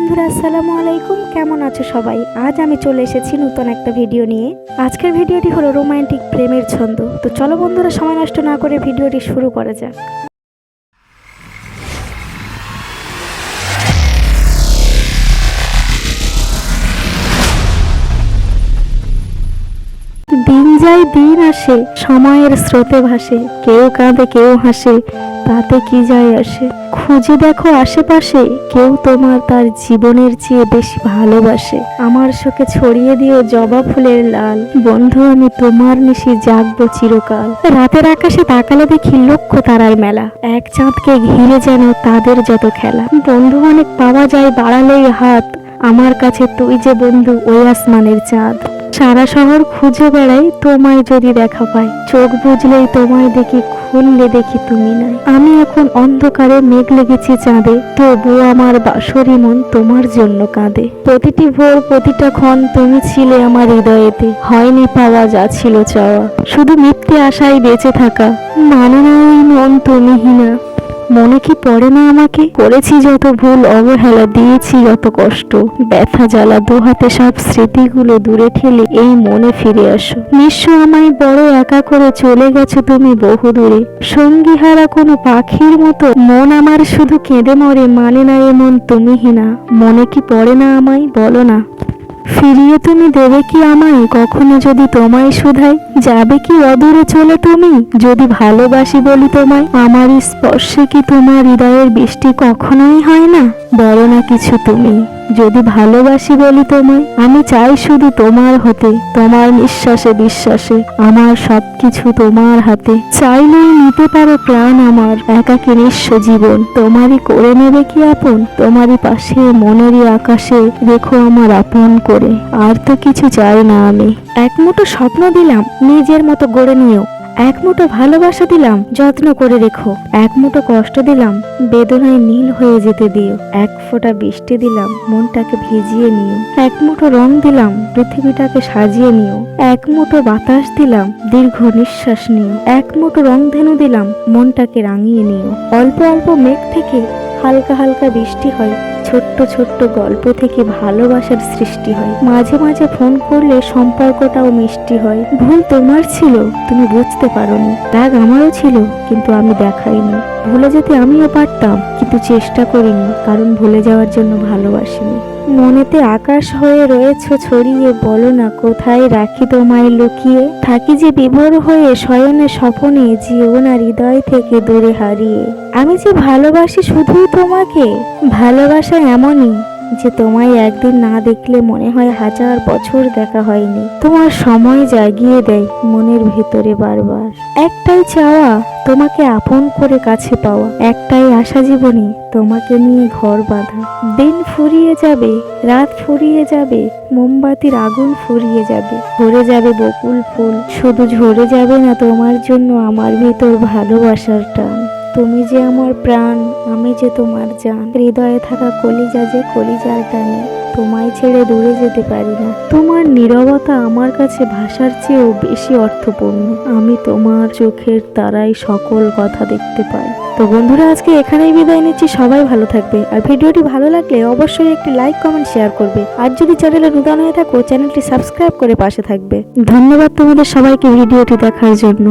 বন্ধুরা, আসসালামু আলাইকুম। কেমন আছো সবাই? আজ আমি চলে এসেছি নতুন একটা ভিডিও নিয়ে। আজকের ভিডিওটি হলো রোমান্টিক প্রেমের ছন্দ। তো চলো বন্ধুরা, সময় নষ্ট না করে ভিডিওটি শুরু করা যাক। দিন যায় দিন আসে, সময়ের স্রোতে ভাসে, কেউ কাঁদে কেউ হাসে, তাতে কি যায় আসে। খুঁজে দেখো আশেপাশে, কেউ তোমার তার জীবনের চেয়ে বেশি ভালোবাসে। আমার শোকে ছড়িয়ে দিও জবা ফুলের লাল, বন্ধু আমি তোমার নিশি জাগবো চিরকাল। রাতের আকাশে তাকালে দেখি লক্ষ তারার মেলা, এক চাঁদকে ঘিরে যেন তাদের যত খেলা। বন্ধু অনেক পাওয়া যায় বাড়ালেই হাত, আমার কাছে তুই যে বন্ধু ওই আসমানের চাঁদ। সারা শহর খুঁজে বেড়াই, তোমায় যদি দেখা পাই, চোখ বুঝলেই তোমায় দেখি, খুললে দেখি তুমি নাই। আমি এখন অন্ধকারে মেঘ লেগেছি চাঁদে, তবুও আমার বাঁশরি মন তোমার জন্য কাঁদে। প্রতিটি ভোর প্রতিটা ক্ষণ তুমি ছিলে আমার হৃদয়েতে, হয়নি পাওয়া যা ছিল চাওয়া, শুধু মিথ্যে আশায় বেঁচে থাকা। মানে না এই মন তুমিহীনা, মনে কি পড়ে না আমাকে? করেছি যত ভুল, অবহেলা দিয়েছি যত কষ্ট, ব্যথা জ্বালা দুহাতে সব স্মৃতিগুলো দূরে ঠেলে এই মনে ফিরে আসো। নিঃস্ব আমায় বড় একা করে চলে গেছো তুমি বহু দূরে, সঙ্গী হারা কোনো পাখির মতো মন আমার শুধু কেঁদে মরে। মানে না এ মন তুমিহীনা, মনে কি পড়ে না আমায়? বলো না, ফিরিয়ে তুমি দেবে কি আমায় কখনো যদি তোমায় শুধাই? যাবে কি অদূরে চলে তুমি যদি ভালোবাসি বলি তোমায়? আমার স্পর্শে কি তোমার হৃদয়ের বৃষ্টি কখনোই হয় না? বলো না কিছু তুমি যদি ভালোবাসি বলি তোমায়। আমি চাই শুধু তোমার হতে, তোমার নিঃশ্বাসে বিশ্বাসে আমার সবকিছু তোমার হাতে। চাইলেই নিতে পারো প্রাণ আমার, একাকী নিঃস্ব জীবন তোমারই করে নেবে কি আপন? তোমারই পাশে মনেরই আকাশে রেখো আমার আপন করে, আর তো কিছু চাই না আমি। এক মুঠো স্বপ্ন দিলাম নিজের মতো গড়ে নিও, এক মুঠো ভালোবাসা দিলাম যত্ন করে রেখো, এক মুঠো কষ্ট দিলাম বেদনায় নীল হয়ে যেতে দিও, এক ফোঁটা বৃষ্টি দিলাম মনটাকে ভিজিয়ে নিও, এক মুঠো রং দিলাম পৃথিবীটাকে সাজিয়ে নিও, এক মুঠো বাতাস দিলাম দীর্ঘ নিঃশ্বাস নিও, এক মুঠো রংধেনু দিলাম মনটাকে রাঙিয়ে নিও। অল্প অল্প মেঘ থেকে হালকা হালকা বৃষ্টি হয়, ছোট্ট ছোট্ট গল্প থেকে ভালোবাসার সৃষ্টি হয়। মাঝে মাঝে ফোন করলে সম্পর্কটাও মিষ্টি হয়। ভুল তোমার ছিল, তুমি বুঝতে পারোনি। রাগ আমারও ছিল, কিন্তু আমি দেখাইনি। ভুলে যেতে আমিও পারতাম, কিন্তু চেষ্টা করিনি, কারণ ভুলে যাওয়ার জন্য ভালোবাসিনি। মনেতে আকাশ হয়ে রয়েছো ছড়িয়ে, বলো না কোথায় রাখি তোমায় লুকিয়ে। থাকি যে বিভোর হয়ে শয়নে স্বপনে, যেও না হৃদয় থেকে দূরে হারিয়ে। আমি যে ভালোবাসি শুধুই তোমাকে, ভালোবাসা এমনই যে তোমায় একদিন না দেখলে মনে হয় হাজার বছর দেখা হয়নি। তোমার সময় জাগিয়ে দেয় মনের ভেতরে বারবার। একটাই চাওয়া তোমাকে আপন করে কাছে পাওয়া, একটাই আশা জীবনে তোমাকে নিয়ে ঘর বাঁধা। দিন ফুরিয়ে যাবে, রাত ফুরিয়ে যাবে, মোমবাতির আগুন ফুরিয়ে যাবে, ঝরে যাবে বকুল ফুল, শুধু ঝরে যাবে না তোমার জন্য আমার ভিতর ভালোবাসার টান। তুমি যে আমার প্রাণ, আমি যে তোমার জান, হৃদয়ে থাকা কলিজা যে কলিজার টানে, তোমায় ছেড়ে দূরে যেতে পারি না। তোমার নীরবতা আমার কাছে ভাষার চেয়েও বেশি অর্থপূর্ণ। আমি তোমার চোখের তারাই সকল কথা দেখতে পাই। তো বন্ধুরা, আজকে এখানেই বিদায় নিচ্ছি। সবাই ভালো থাকবে, আর ভিডিওটি ভালো লাগলে অবশ্যই একটি লাইক কমেন্ট শেয়ার করবে, আর যদি চ্যানেলে নতুন হয়ে থাকো চ্যানেলটি সাবস্ক্রাইব করে পাশে থাকবে। ধন্যবাদ তোমাদের সবাইকে ভিডিওটি দেখার জন্য।